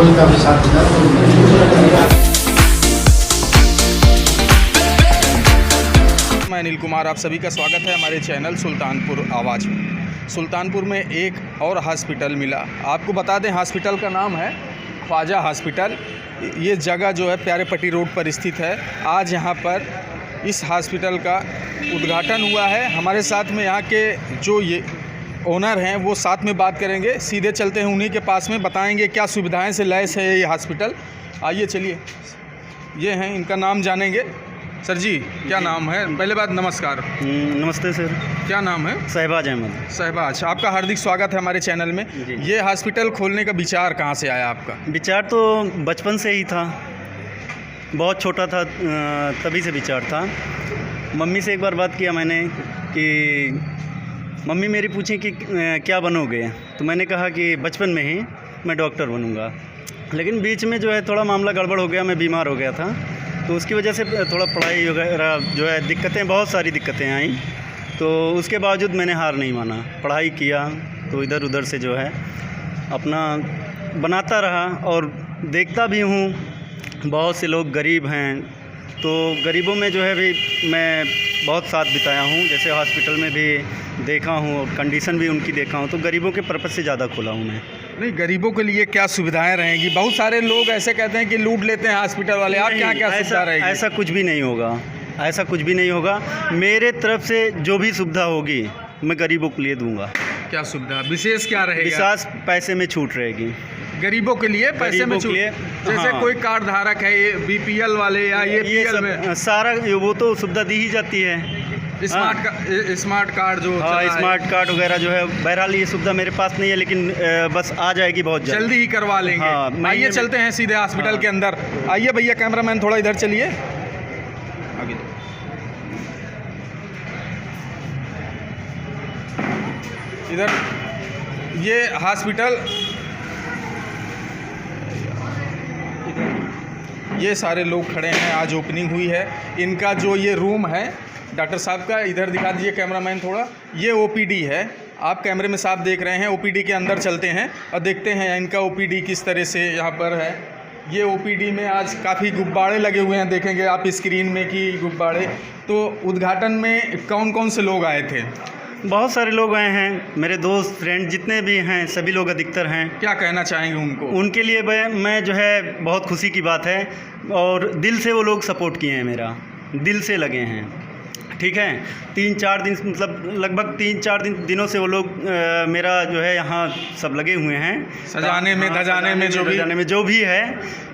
कोई का भी साथ दिया। मैं अनिल कुमार, आप सभी का स्वागत है हमारे चैनल सुल्तानपुर आवाज़ में। सुल्तानपुर में एक और हॉस्पिटल मिला। आपको बता दें, हॉस्पिटल का नाम है ख्वाजा हॉस्पिटल। ये जगह जो है प्यारेपट्टी रोड पर स्थित है। आज यहाँ पर इस हॉस्पिटल का उद्घाटन हुआ है। हमारे साथ में यहाँ के जो ये ओनर हैं वो साथ में बात करेंगे। सीधे चलते हैं उन्हीं के पास में, बताएंगे क्या सुविधाएं से लैस है ये हॉस्पिटल। आइए चलिए, ये हैं, इनका नाम जानेंगे। सर जी, क्या नाम है? पहले बात नमस्कार। नमस्ते सर। क्या नाम है? शहबाज अहमद। शहबाज, आपका हार्दिक स्वागत है हमारे चैनल में। ये हॉस्पिटल खोलने का विचार कहाँ से आया आपका? विचार तो बचपन से ही था, बहुत छोटा था तभी से विचार था। मम्मी से एक बार बात किया मैंने कि मम्मी मेरी पूछी कि क्या बनोगे, तो मैंने कहा कि बचपन में ही मैं डॉक्टर बनूंगा। लेकिन बीच में जो है थोड़ा मामला गड़बड़ हो गया, मैं बीमार हो गया था, तो उसकी वजह से थोड़ा पढ़ाई वगैरह जो है दिक्कतें, बहुत सारी दिक्कतें आई। तो उसके बावजूद मैंने हार नहीं माना, पढ़ाई किया, तो इधर उधर से जो है अपना बनाता रहा। और देखता भी हूँ बहुत से लोग गरीब हैं, तो गरीबों में जो है भी मैं बहुत साथ बिताया हूँ। जैसे हॉस्पिटल में भी देखा हूँ और कंडीशन भी उनकी देखा हूँ, तो गरीबों के पर्पज़ से ज़्यादा खोला हूँ मैं। नहीं, गरीबों के लिए क्या सुविधाएं रहेंगी? बहुत सारे लोग ऐसे कहते हैं कि लूट लेते हैं हॉस्पिटल वाले। आप क्या क्या सुविधा रहेगी? ऐसा कुछ भी नहीं होगा, ऐसा कुछ भी नहीं होगा। मेरे तरफ से जो भी सुविधा होगी मैं गरीबों के लिए दूंगा। क्या सुविधा विशेष क्या रहेगा? विशेष पैसे में छूट रहेगी गरीबों के लिए, पैसे में छूट। जैसे हाँ। कोई कार्ड धारक है, ये बीपीएल वाले या ये सब में सारा वो तो सुविधा दी ही जाती है। स्मार्ट कार्ड जो स्मार्ट कार्ड वगैरह जो है, बहरहाल ये सुविधा मेरे पास नहीं है, लेकिन बस आ जाएगी बहुत जल्दी ही करवा लेंगे। हाँ, आइए चलते हैं सीधे हॉस्पिटल के अंदर। आइए भैया, कैमरामैन थोड़ा इधर चलिए आगे। इधर ये हॉस्पिटल, ये सारे लोग खड़े हैं, आज ओपनिंग हुई है। इनका जो ये रूम है डॉक्टर साहब का, इधर दिखा दीजिए कैमरामैन थोड़ा। ये ओपीडी है, आप कैमरे में साफ देख रहे हैं। ओपीडी के अंदर चलते हैं और देखते हैं इनका ओपीडी किस तरह से यहाँ पर है। ये ओपीडी में आज काफ़ी गुब्बारे लगे हुए हैं, देखेंगे आप स्क्रीन में कि गुब्बारे। तो उद्घाटन में कौन कौन से लोग आए थे? बहुत सारे लोग आए हैं, मेरे दोस्त फ्रेंड जितने भी हैं सभी लोग अधिकतर हैं। क्या कहना चाहेंगे उनको? उनके लिए मैं जो है बहुत खुशी की बात है, और दिल से वो लोग सपोर्ट किए हैं, मेरा दिल से लगे हैं। ठीक है, 3-4 दिन, मतलब लगभग 3-4 दिनों से वो लोग मेरा जो है यहाँ सब लगे हुए हैं, सजाने में, धजाने में, जो भी है।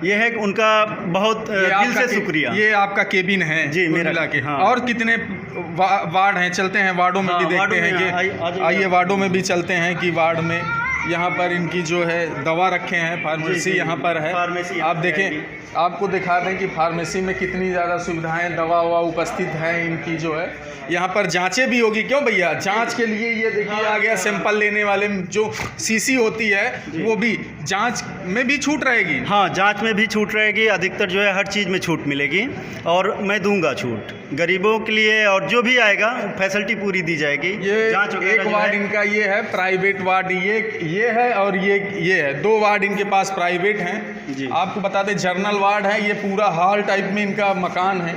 ये है उनका बहुत दिल से शुक्रिया। ये आपका केबिन है जी, मेरा के। हाँ। और कितने वार्ड हैं? चलते हैं वार्डों में भी देखते हैं कि आइए वार्डों में भी चलते हैं कि वार्ड में यहाँ पर इनकी जो है दवा रखे हैं, फार्मेसी यहाँ पर है। फार्मेसी आप देखें, आपको दिखा दें कि फार्मेसी में कितनी ज़्यादा सुविधाएं, दवा ववा उपस्थित है इनकी जो है। यहाँ पर जांचें भी होगी। क्यों भैया? जांच के लिए ये देखिए आ गया सैंपल लेने वाले, जो सीसी होती है वो भी जांच में भी छूट रहेगी। हाँ, जांच में भी छूट रहेगी, अधिकतर जो है हर चीज़ में छूट मिलेगी, और मैं दूंगा छूट गरीबों के लिए। और जो भी आएगा फैसिलिटी पूरी दी जाएगी। ये जांच एक वार्ड इनका ये है प्राइवेट वार्ड, ये है, और ये है 2 वार्ड इनके पास प्राइवेट हैं। आपको बता दें जनरल वार्ड है, ये पूरा हॉल टाइप में इनका मकान है,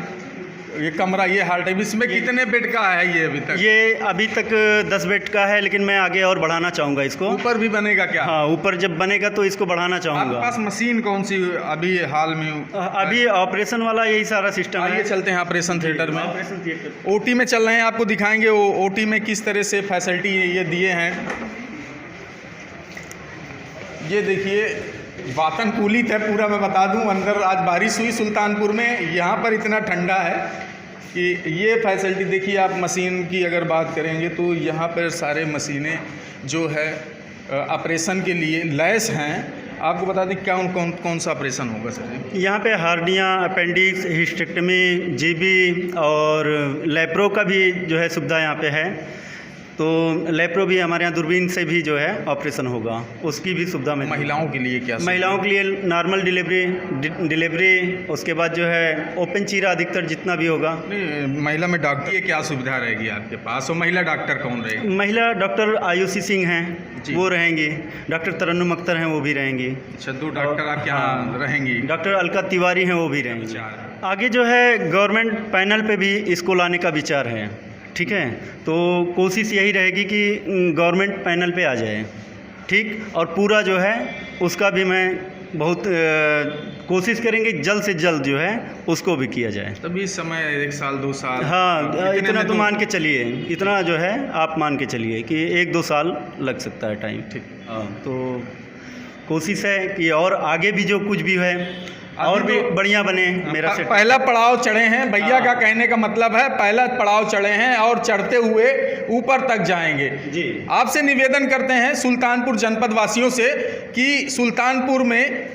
ये कमरा, ये हॉल टाइप। इसमें कितने बेड का है ये अभी तक? ये अभी तक 10 बेड का है, लेकिन मैं आगे और बढ़ाना चाहूँगा इसको। ऊपर भी बनेगा क्या? हाँ, ऊपर जब बनेगा तो इसको बढ़ाना चाहूँगा। आपके पास मशीन कौन सी अभी हाल में? अभी ऑपरेशन वाला यही सारा सिस्टम है। आइए चलते हैं ऑपरेशन थिएटर में। ऑपरेशन थिएटर, ओटी में चल रहे हैं, आपको दिखाएंगे ओटी में किस तरह से फैसिलिटी ये दिए हैं। ये देखिए, वातानुकूलित है पूरा। मैं बता दूं, अंदर आज बारिश हुई सुल्तानपुर में, यहाँ पर इतना ठंडा है कि ये फैसिलिटी देखिए आप। मशीन की अगर बात करेंगे तो यहाँ पर सारे मशीनें जो है ऑपरेशन के लिए लैस हैं। आपको बता दें क्या कौन सा ऑपरेशन होगा सर? यहाँ पे हार्निया, अपेंडिक्स, हिस्टेक्टमी, जीबी और लेप्रो का भी जो है सुविधा यहाँ पे है। तो लेप्रो भी हमारे यहाँ दूरबीन से भी जो है ऑपरेशन होगा, उसकी भी सुविधा मिलेगी। महिलाओं के लिए क्या? महिलाओं के लिए नॉर्मल डिलीवरी, उसके बाद जो है ओपन चीरा अधिकतर जितना भी होगा। नहीं, महिला में डॉक्टर की क्या सुविधा रहेगी आपके पास, और महिला डॉक्टर कौन रहेगी? महिला डॉक्टर आयुषी सिंह हैं, वो रहेंगी। डॉक्टर तरन्नुम अख्तर हैं, वो भी रहेंगी। अच्छा, 2 डॉक्टर आपके यहाँ रहेंगी। डॉक्टर अलका तिवारी हैं, वो भी रहेंगी। अच्छा। आगे जो है गवर्नमेंट पैनल पे भी इसको लाने का विचार है, ठीक है। तो कोशिश यही रहेगी कि गवर्नमेंट पैनल पे आ जाए, ठीक। और पूरा जो है उसका भी मैं बहुत कोशिश करेंगे जल्द से जल्द जो है उसको भी किया जाए। तभी समय 1 साल 2 साल, हाँ, इतना तो मान के चलिए, इतना जो है आप मान के चलिए कि 1-2 साल लग सकता है टाइम, ठीक। हाँ, तो कोशिश है कि और आगे भी जो कुछ भी है और भी बढ़िया बने। मेरा पहला पड़ाव चढ़े हैं भैया का कहने का मतलब है, पहला पड़ाव चढ़े हैं और चढ़ते हुए ऊपर तक जाएंगे जी। आपसे निवेदन करते हैं सुल्तानपुर जनपद वासियों से कि सुल्तानपुर में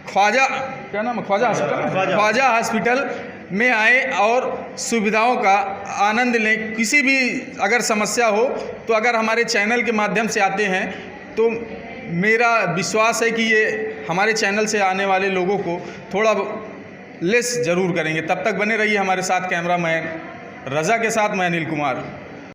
ख्वाजा, क्या नाम है, ख्वाजा हॉस्पिटल, ख्वाजा हॉस्पिटल में आए और सुविधाओं का आनंद लें। किसी भी अगर समस्या हो तो अगर हमारे चैनल के माध्यम से आते हैं तो मेरा विश्वास है कि ये हमारे चैनल से आने वाले लोगों को थोड़ा लेस ज़रूर करेंगे। तब तक बने रहिए हमारे साथ। कैमरामैन रज़ा के साथ मैं अनिल कुमार।